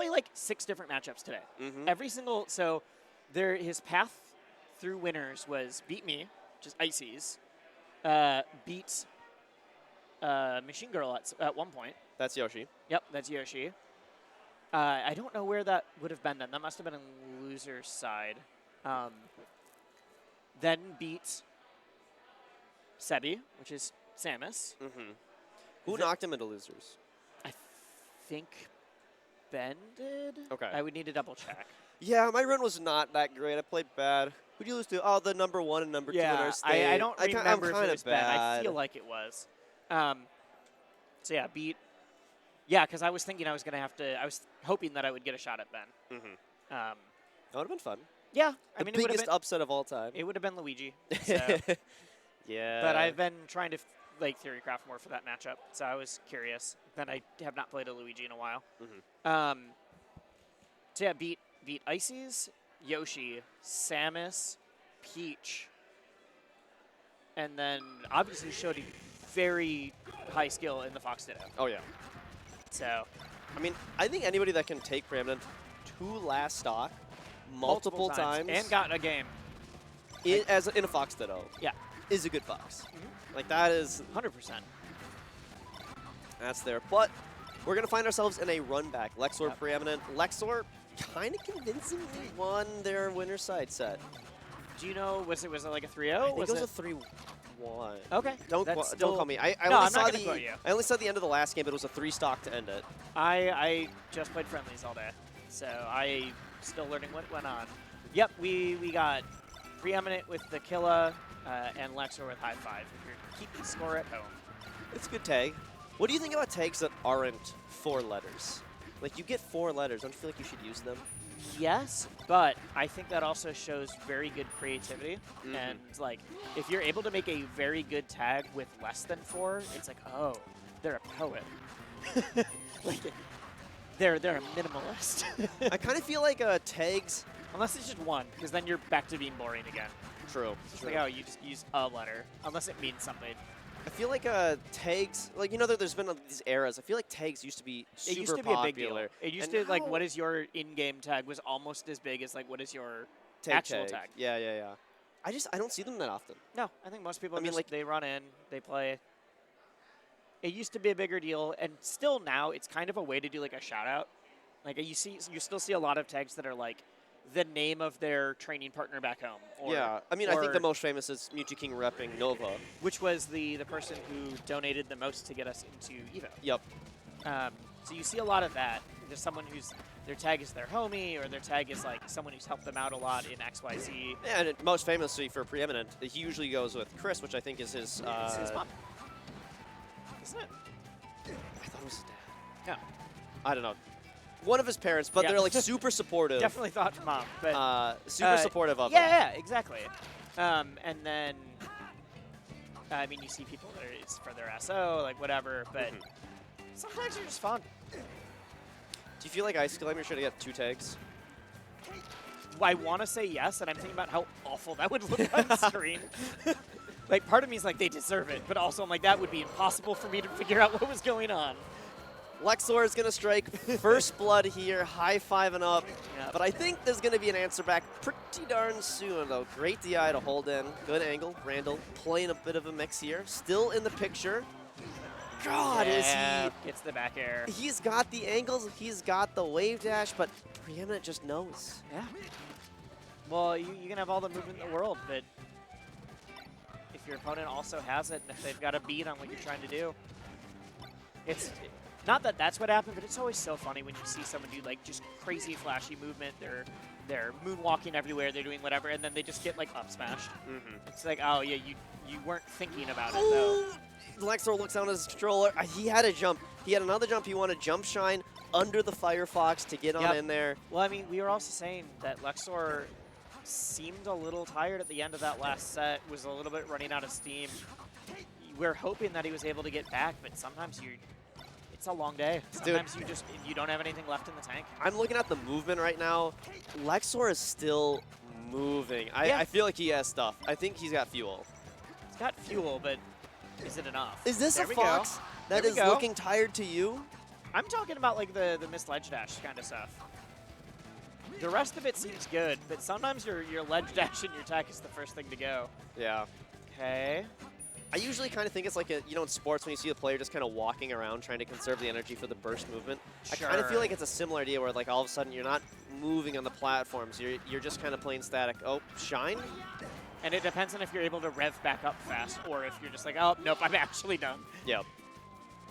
play like 6 different matchups today. Every single his path through winners was beat me, just ices, beat Machine Girl at one point. That's Yoshi. Yep, that's Yoshi. I don't know where that would have been then. That must have been on loser's side. Then beat Sebi, which is Samus. Who knocked him into losers? I think Ben did. Okay. I would need to double check. Yeah, my run was not that great. I played bad. Who'd you lose to? Oh, the number 1 and number 2 in our state. I don't remember if it was bad. Ben. I feel like it was. So yeah, beat. Yeah, because I was thinking I was going to have to. I was hoping that I would get a shot at Ben. That would have been fun. Yeah, The biggest upset of all time. It would have been Luigi. So. Yeah. But I've been trying to theorycraft more for that matchup, so I was curious. Then I have not played a Luigi in a while. So yeah, beat Ices, Yoshi, Samus, Peach, and then obviously showed a very high skill in the Fox Ditto. Oh yeah. So, I mean, I think anybody that can take Preeminent to last stock multiple times and got a game in a Fox Ditto. Yeah. Is a good Fox. Like that is 100%. That's there. But we're gonna find ourselves in a run back. Lexor Preeminent. Lexor kind of convincingly won their winner's side set. Do you know, was it like a 3-0? I think it was a 3-1. Okay. Don't call me. I only saw the end of the last game, but it was a 3-stock to end it. I just played friendlies all day, so I still learning what went on. Yep, we got Preeminent with the Killa and Lexor with high 5. You're keeping score at home. It's a good tag. What do you think about tags that aren't 4 letters? Like, you get 4 letters. Don't you feel like you should use them? Yes, but I think that also shows very good creativity. And, like, if you're able to make a very good tag with less than 4, it's like, oh, they're a poet. Like, they're a minimalist. I kind of feel like tags... Unless it's just 1, because then you're back to being boring again. True. It's like, oh, you just use a letter, unless it means something. I feel like tags, like, you know, there's been these eras. I feel like tags used to be super It used to be popular. a big deal. It used to, like, what is your in-game tag was almost as big as, like, what is your actual tag. Yeah. I don't see them that often. No, I think most people they run in, they play. It used to be a bigger deal, and still now it's kind of a way to do, like, a shout-out. Like, you still see a lot of tags that are, like, the name of their training partner back home. Yeah, I mean, I think the most famous is Mewtwo King repping Nova. Which was the person who donated the most to get us into EVO. Yep. So you see a lot of that. There's someone who's, their tag is their homie, or their tag is like someone who's helped them out a lot in XYZ. Yeah, and most famously for Preeminent, he usually goes with Chris, which I think is his... it's his mom. Isn't it? I thought it was his dad. No. I don't know. One of his parents, but they're like super supportive. Definitely thought mom, but super supportive of him. Yeah, exactly. And then, I mean, you see people that it's for their SO, like whatever, but sometimes they're just fun. Do you feel like Ice Climber should have got 2 tags? I want to say yes, and I'm thinking about how awful that would look on screen. Like, part of me is like, they deserve it, but also I'm like, that would be impossible for me to figure out what was going on. Lexor is going to strike first blood here, high 5 and up. Yep. But I think there's going to be an answer back pretty darn soon, though. Great DI to hold in. Good angle. Randall playing a bit of a mix here. Still in the picture. God, is he... Gets the back air. He's got the angles. He's got the wave dash, but Preeminent just knows. Yeah. Well, you can have all the movement in the world, but if your opponent also has it, and if they've got a beat on what you're trying to do, it's... Not that that's what happened, but it's always so funny when you see someone do like just crazy flashy movement. They're moonwalking everywhere. They're doing whatever, and then they just get like up smashed. It's like, oh yeah, you weren't thinking about it though. Lexor looks down at his controller. He had a jump. He had another jump. He wanted jump shine under the Firefox to get on in there. Well, I mean, we were also saying that Lexor seemed a little tired at the end of that last set. Was a little bit running out of steam. We're hoping that he was able to get back, but sometimes it's a long day. Sometimes you don't have anything left in the tank. I'm looking at the movement right now. Lexor is still moving. I feel like he has stuff. I think he's got fuel. He's got fuel, but is it enough? Is this a Fox that is looking tired to you? I'm talking about like the missed ledge dash kind of stuff. The rest of it seems good, but sometimes your ledge dash and your attack is the first thing to go. Yeah. Okay. I usually kind of think it's like, in sports when you see a player just kind of walking around trying to conserve the energy for the burst movement. Sure. I kind of feel like it's a similar idea where like all of a sudden you're not moving on the platforms. You're just kind of playing static. Oh, shine? And it depends on if you're able to rev back up fast or if you're just like, oh, nope, I'm actually done. Yep.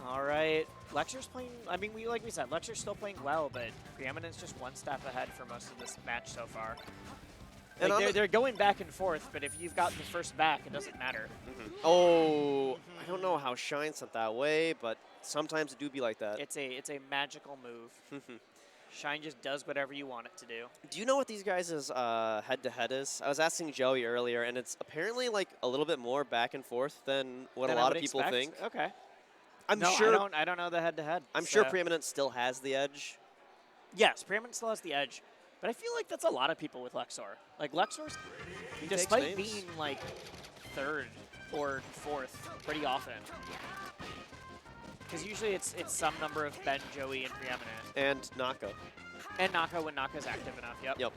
All right. Lexor's playing, I mean, like we said, Lexor's still playing well, but Preeminent's just one step ahead for most of this match so far. Like they're going back and forth, but if you've got the first back, it doesn't matter. Oh, I don't know how Shine sent that way, but sometimes it do be like that. It's a magical move. Shine just does whatever you want it to do. Do you know what these guys' head-to-head is? I was asking Joey earlier, and it's apparently like a little bit more back and forth than what a lot of people think. Okay. I'm no, sure. I don't know the head-to-head. I'm sure Preeminent still has the edge. Yes, Preeminent still has the edge, but I feel like that's a lot of people with Lexor. Like Lexor's, despite being like third or fourth pretty often, because usually it's some number of Ben, Joey, and Preeminent. And Naka. And Naka when Naka's active enough. Yep. Yep.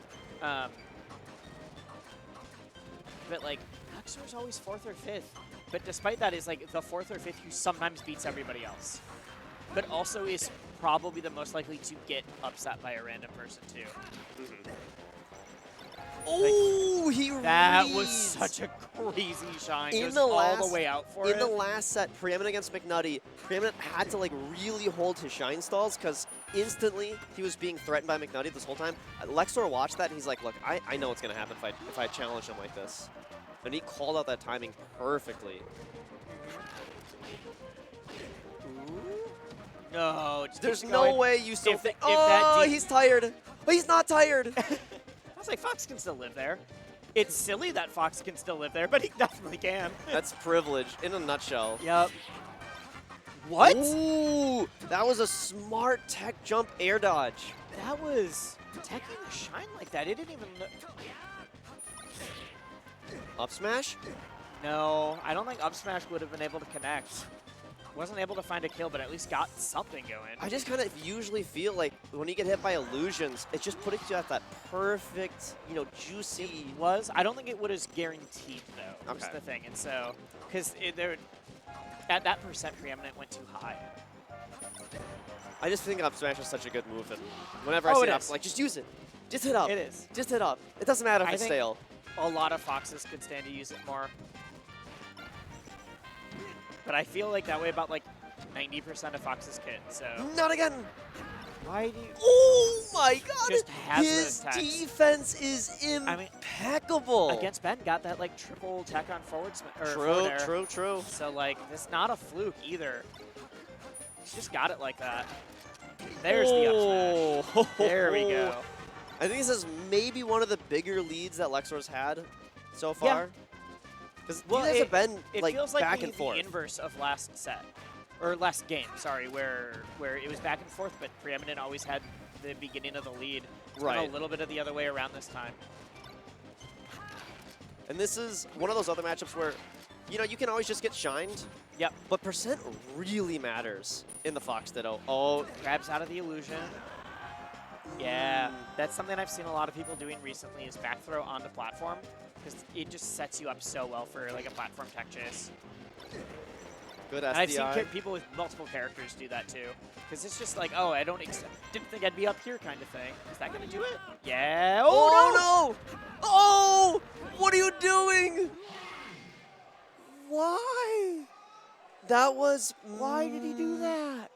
But like Lexor's always fourth or fifth. But despite that, is like the fourth or fifth who sometimes beats everybody else, but also is probably the most likely to get upset by a random person too. Oh, that was such a crazy shine. Goes all the way out for it. In the last set, Preeminent against McNutty, Preeminent had to like really hold his shine stalls because instantly he was being threatened by McNutty this whole time. Lexor watched that and he's like, look, I know what's gonna happen if I challenge him like this. And he called out that timing perfectly. No, there's no way you still think. Oh, he's tired. But he's not tired. I was like, Fox can still live there. It's silly that Fox can still live there, but he definitely can. That's privilege in a nutshell. Yep. What? Ooh, that was a smart tech jump air dodge. That was teching the shine like that. It didn't even. Up smash? No, I don't think up smash would have been able to connect. Wasn't able to find a kill, but at least got something going. I just kind of usually feel like when you get hit by illusions, it's just putting you at that perfect, juicy. It was. I don't think it would have guaranteed though. Okay. Was the thing, and so because at that percent Preeminent went too high. I just think up smash is such a good move, and whenever I see it, I'm like, just use it. Just hit up. It is. Just hit up. It doesn't matter if it's stale. A lot of Foxes could stand to use it more. But I feel like that way about like 90% of Fox's kit, so. Not again! Why do you? Oh my god! Just has his those attacks. Defense is impeccable! Against Ben, got that like triple tech on forward True. So like, this not a fluke either. He's just got it like that. There's the up smash. There we go. I think this is maybe one of the bigger leads that Lexor's had so far. Because you guys have been it feels like back and forth. The inverse of last set, or last game, sorry, where it was back and forth, but Preeminent always had the beginning of the lead. It's been a little bit of the other way around this time. And this is one of those other matchups where, you can always just get shined. Yep. But percent really matters in the Fox Ditto. Oh, grabs out of the illusion. Yeah, that's something I've seen a lot of people doing recently is back throw onto platform, because it just sets you up so well for like a platform tech chase. Good SDI. And I've seen people with multiple characters do that too, because it's just like, oh, I didn't think I'd be up here kind of thing. Is that gonna do it? Yeah. Oh no! Oh! What are you doing? Why? Why did he do that?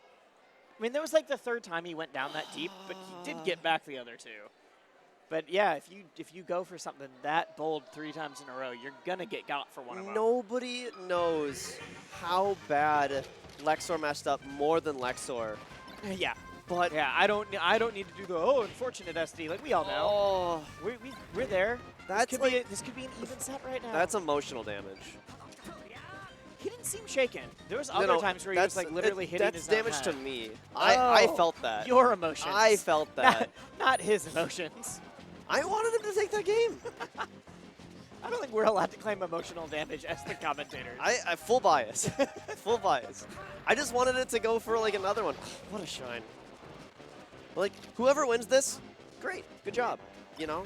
I mean, that was like the third time he went down that deep, but he did get back the other two. But yeah, if you go for something that bold 3 times in a row, you're gonna get got for one of them. Nobody knows how bad Lexor messed up more than Lexor. Yeah. But yeah, I don't need to do the unfortunate SD like we all know. Oh, we're there. That's this could be an even set right now. That's emotional damage. He didn't seem shaken. There was other times where he was like literally hitting his own head. That's damage to me. I felt that. Your emotions. I felt that. Not his emotions. I wanted him to take that game. I don't think we're allowed to claim emotional damage as the commentators. I full bias. Full bias. I just wanted it to go for like another one. What a shine. Like, whoever wins this, great. Good job. You know?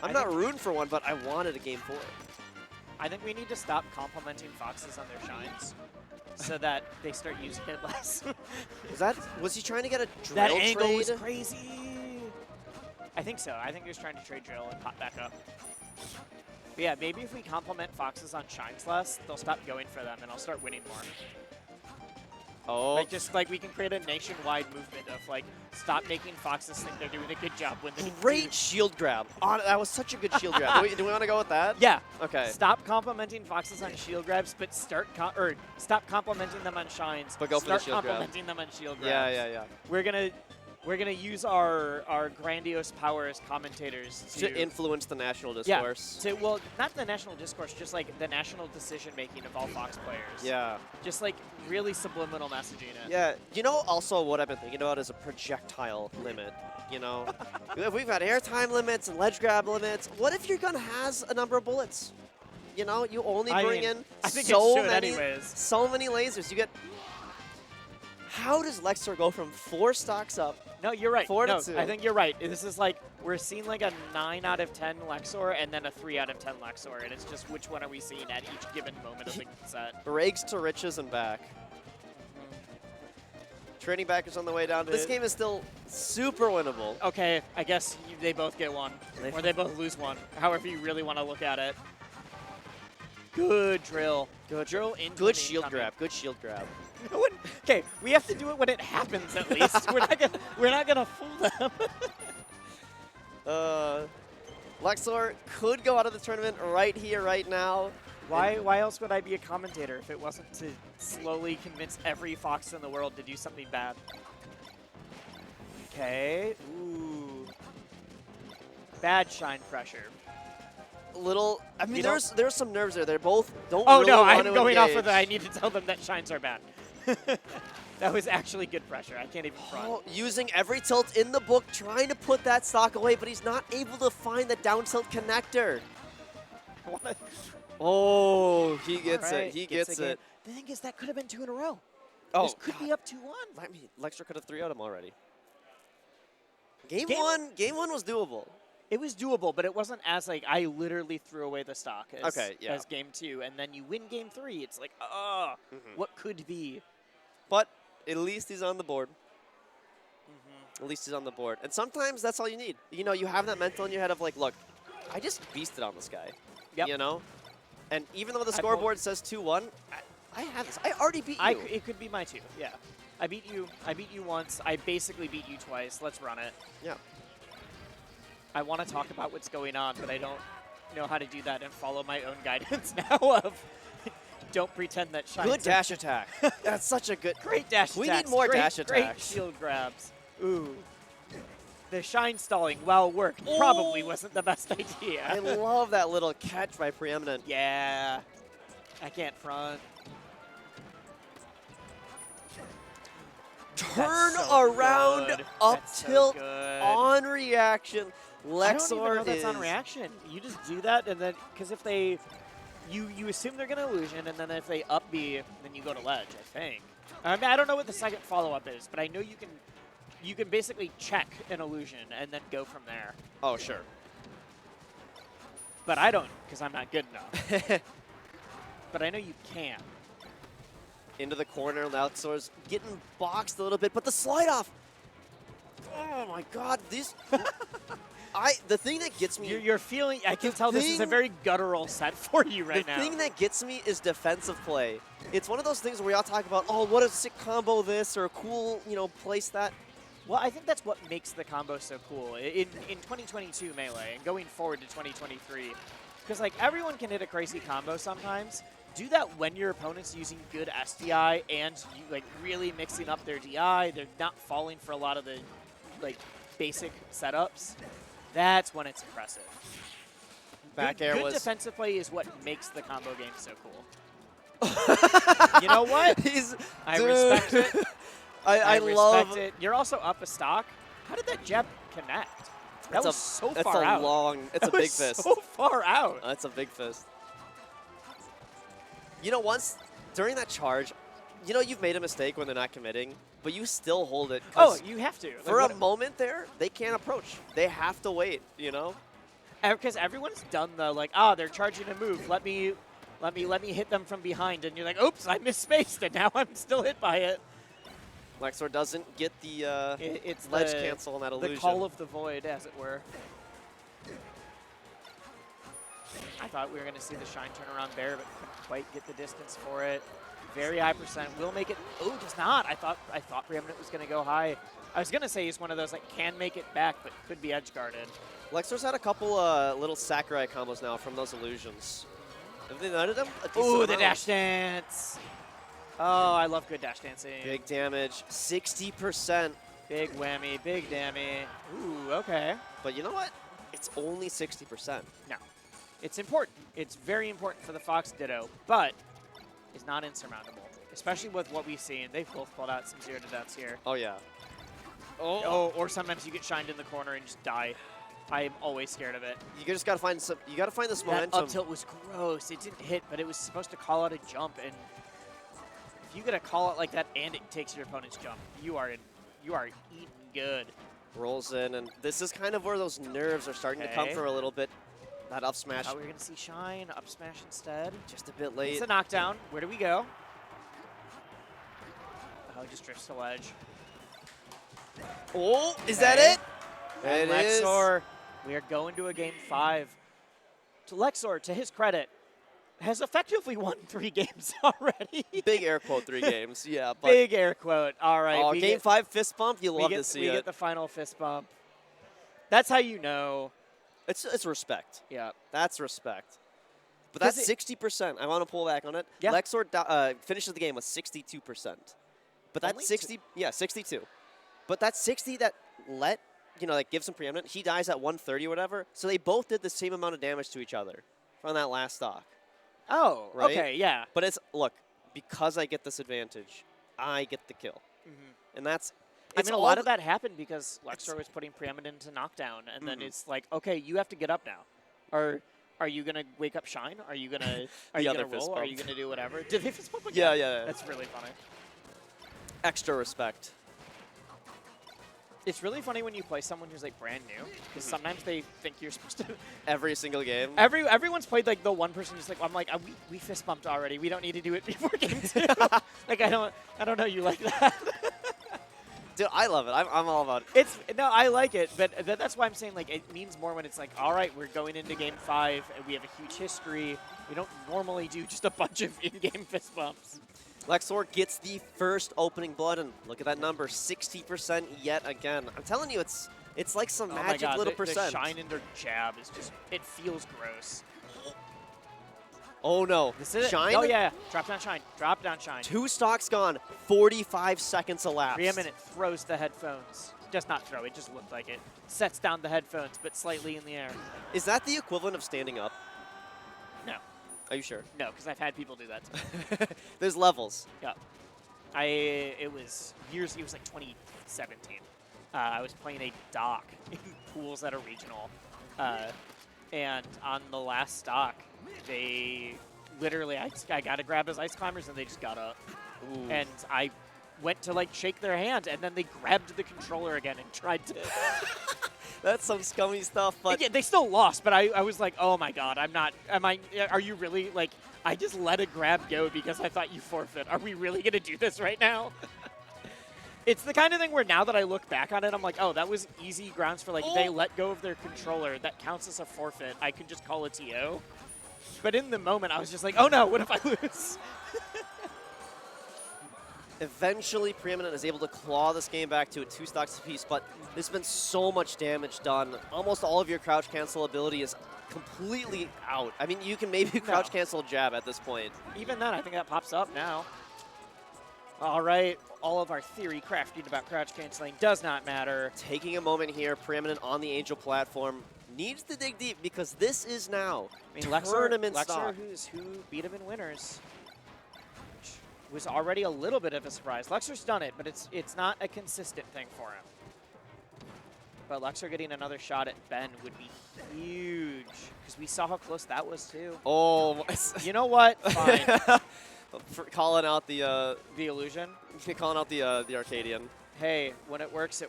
I'm not rooting for one, but I wanted a game 4. I think we need to stop complimenting foxes on their shines so that they start using it less. Was he trying to get a drill That angle trade? was crazy. I think so. I think he was trying to trade drill and pop back up. But yeah, maybe if we compliment foxes on shines less, they'll stop going for them and I'll start winning more. Oh. Like, just like we can create a nationwide movement of like, stop making foxes think they're doing a good job when they Great shield grab. That was such a good shield grab. Do we want to go with that? Yeah. Okay. Stop complimenting foxes on shield grabs, but stop complimenting them on shines. But go for the shield grab. Start complimenting them on shield grabs. Yeah. We're gonna use our grandiose power as commentators To influence the national discourse. Yeah. Well, not the national discourse, just like the national decision making of all Fox players. Yeah. Just like really subliminal messaging it. Yeah. You know, also what I've been thinking about is a projectile limit. You know, we've got airtime limits and ledge grab limits. What if your gun has a number of bullets? You know, you only bring in I think so it should many, anyways. so many lasers. You get. How does Lexor go from 4 stocks up? No, you're right. 4 to No, 2. I think you're right. This is like, we're seeing like a 9 out of 10 Lexor and then a 3 out of 10 Lexor, and it's just which one are we seeing at each given moment of the set. Rags to riches and back. Trading back is on the way down. This game is still super winnable. Okay, I guess they both get one, or they both lose one, however you really want to look at it. Good drill. Good drill in. Good shield grab. Good shield grab. Okay, we have to do it when it happens at least. we're not gonna fool them. Lexor could go out of the tournament right here, right now. Why else would I be a commentator if it wasn't to slowly convince every fox in the world to do something bad? Okay. Ooh. Bad shine pressure. Little. I mean, You there's some nerves there. They're both don't. Oh really no, want I'm to going engage. off of the. I need to tell them that shines are bad. That was actually good pressure. I can't even front. Oh, using every tilt in the book, trying to put that stock away, but he's not able to find the down tilt connector. What? Oh, he gets All right, it. He gets it. The thing is, that could have been 2 in a row. Oh, this could be up 2-1. I mean, Lexor could have 3-0'd him already. Game one was doable. It was doable, but it wasn't as like I literally threw away the stock as, yeah. as game 2, and then you win game 3. It's like, what could be? But at least he's on the board. At least he's on the board. And sometimes that's all you need. You know, you have that mental in your head of like, look, I just beasted on this guy. Yep. You know? And even though the scoreboard says 2-1, I have this. I already beat you. It could be my 2, yeah. I beat you once. I basically beat you twice. Let's run it. Yeah. I want to talk about what's going on, but I don't know how to do that and follow my own guidance now of don't pretend that shine. Good dash attack. That's such a good. Great dash attacks. We need more dash attacks. Great shield grabs. Ooh. The shine stalling, well worked, probably wasn't the best idea. I love that little catch by Preeminent. Yeah. I can't front. Turn so around, good. up That's tilt, so good. on reaction. Lexor I don't even know is. that's on reaction. You just do that, and then because if they, you assume they're gonna illusion, and then if they up B, then you go to ledge. I think. I mean, I don't know what the second follow up is, but I know you can basically check an illusion and then go from there. Oh sure. But I don't, because I'm not good enough. But I know you can. Into the corner, Lexor's getting boxed a little bit, but the slide off. Oh my God, these. The thing that gets me. You're feeling. I can tell this is a very guttural set for you right now. The thing that gets me is defensive play. It's one of those things where we all talk about, oh, what a sick combo this or a cool, play stat. Well, I think that's what makes the combo so cool in 2022 Melee and going forward to 2023. Because like everyone can hit a crazy combo sometimes. Do that when your opponent's using good SDI and you like really mixing up their DI. They're not falling for a lot of the like basic setups. That's when it's impressive. Back air good was. Defensive play is what makes the combo game so cool. You know what? I respect it. I respect love it. You're also up a stock. How did that jab connect? That was so That's far a out. long. It's a big fist. So far out. That's a big fist. You know, once during that charge, you know you've made a mistake when they're not committing, but you still hold it. Oh, you have to. For a moment there, they can't approach. They have to wait, you know? Because everyone's done the like, they're charging a move. Let me hit them from behind, and you're like, oops, I misspaced, and now I'm still hit by it. Lexor doesn't get the It's ledge cancel on that illusion. The call of the void, as it were. I thought we were going to see the Shine turn around there, but couldn't quite get the distance for it. Very high percent. Will make it. Oh, does not. I thought Preeminent was going to go high. I was going to say he's one of those like can make it back, but could be edge guarded. Lexor's had a couple little Sakurai combos now from those illusions. Have they nutted him? Ooh, the dash dance. Oh, I love good dash dancing. Big damage, 60%. Big whammy, big dammy. Ooh, okay. But you know what? It's only 60%. No. It's important. It's very important for the Fox Ditto, but it's not insurmountable, especially with what we've seen. They've both pulled out some 0-to-deaths here. Oh, yeah. Oh, or sometimes you get shined in the corner and just die. I'm always scared of it. You just gotta find some. You gotta find this That momentum. up tilt was gross. It didn't hit, but it was supposed to call out a jump, and if you get a call out like that and it takes your opponent's jump, you are eating good. Rolls in, and this is kind of where those nerves are starting to come for a little bit. That up smash. Oh, we're gonna see Shine up smash instead. Just a bit late. It's a knockdown. Where do we go? Oh, he just drifts to ledge. Oh, is that it? And It is. Lexor, we are going to a game 5. To Lexor, to his credit, has effectively won 3 games already. Big air quote 3 games, yeah. But Big air quote. All right. oh, game 5 fist bump, you love to see we it. get the final fist bump. That's how you know. It's respect. Yeah. That's respect. But that's 60%. I want to pull back on it. Yeah. Lexor finishes the game with 62%. But that's Only 60. Yeah, 62. But that's 60 that like gives him preeminent. He dies at 130 or whatever. So they both did the same amount of damage to each other from that last stock. Oh, right? okay, yeah. But it's, look, because I get this advantage, I get the kill. And that's, I mean, a lot of that happened because Lexor was putting preeminent into knockdown, and then it's like, okay, you have to get up now. Or are you gonna wake up Shine? Are you gonna roll? Are you gonna do whatever? Did they fist bump again? Yeah. That's really funny. Extra respect. It's really funny when you play someone who's like brand new, because sometimes they think you're supposed to. Every single game. Everyone's played like the one person who's like, I'm like, we fist bumped already. We don't need to do it before game 2. Like I don't know you like that. Dude, I love it. I'm all about it. I like it, but that's why I'm saying like it means more when it's like, all right, we're going into game 5 and we have a huge history. We don't normally do just a bunch of in-game fist bumps. Lexor gets the first opening blood, and look at that number, 60% yet again. I'm telling you, it's like some magic little percent. The Shine into jab is just, it feels gross. Oh no, This is Shine? Oh yeah, drop down Shine, drop down Shine. 2 stocks gone, 45 seconds elapsed. Preeminent throws the headphones. Does not throw, it just looked like it. Sets down the headphones, but slightly in the air. Is that the equivalent of standing up? No. Are you sure? No, because I've had people do that to me. There's levels. Yeah. It was like 2017. I was playing a dock in pools at a regional. And on the last stock, they literally, I got to grab his ice climbers and they just got up. Ooh. And I went to like shake their hand and then they grabbed the controller again and tried to. That's some scummy stuff, but Yeah, they still lost, but I was like, oh my god, are you really, like, I just let a grab go because I thought you forfeit. Are we really going to do this right now? It's the kind of thing where now that I look back on it, I'm like, oh, that was easy grounds for, like, they let go of their controller. That counts as a forfeit. I could just call a TO. But in the moment, I was just like, oh no, what if I lose? eventually Preeminent is able to claw this game back to 2 stocks apiece, but there's been so much damage done. Almost all of your crouch cancel ability is completely out. I mean, you can maybe crouch cancel jab at this point. Even then, I think that pops up now. All right, all of our theory crafting about crouch canceling does not matter. Taking a moment here, Preeminent on the Angel platform needs to dig deep because this is now tournament stock. Lexor, who beat him in winners, which was already a little bit of a surprise. Lexor's done it, but it's not a consistent thing for him. But Lexor getting another shot at Ben would be huge, because we saw how close that was too. Oh, You know what? Fine. for calling out the The illusion. calling out the Arcadian. Hey, when it works,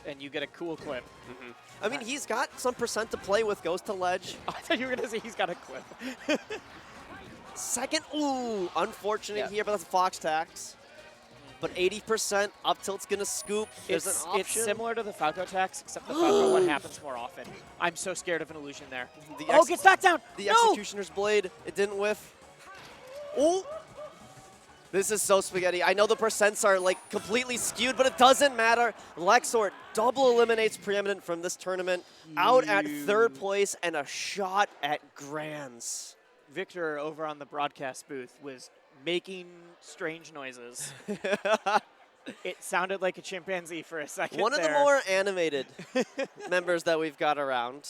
and you get a cool clip. I mean, he's got some percent to play with. Goes to ledge. I thought you were gonna say he's got a clip. Second, ooh, unfortunate here, but that's Fox tax. But 80% up tilt's gonna scoop. There's an option. It's similar to the Falco tax, except the Falco one happens more often. I'm so scared of an illusion there. Gets knocked down. The Executioner's Blade, it didn't whiff. Oh, this is so spaghetti. I know the percents are like completely skewed, but it doesn't matter. Lexor double eliminates Preeminent from this tournament, out at 3rd place and a shot at Grands. Victor over on the broadcast booth was making strange noises. It sounded like a chimpanzee for a second. One of the more animated members that we've got around.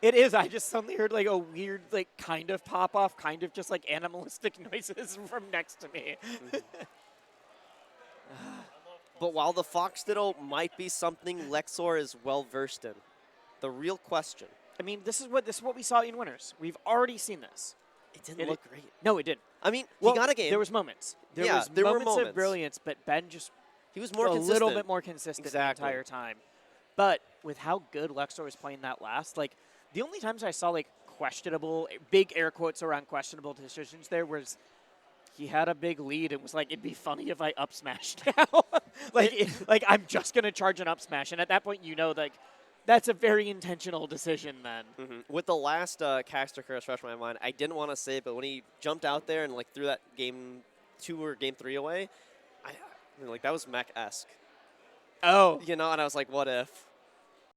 It is. I just suddenly heard like a weird, like kind of pop off, kind of just like animalistic noises from next to me. But while the Fox Ditto might be something Lexor is well versed in, the real question. I mean, this is what we saw in Winners. We've already seen this. It didn't look great. No, it didn't. I mean, Well, he got a game. There was moments. There were moments of brilliance, but Ben just he was more a consistent. little bit more consistent the entire time. But with how good Lexor was playing that last, like the only times I saw like questionable, big air quotes around questionable decisions there was he had a big lead and was like, it'd be funny if I up smashed now. like I'm just gonna charge an up smash, and at that point you know like that's a very intentional decision then. With the last caster curse fresh in my mind, I didn't want to say it, but when he jumped out there and like threw that game 2 or game 3 away, I mean, like that was mech-esque. Oh. You know, and I was like, what if?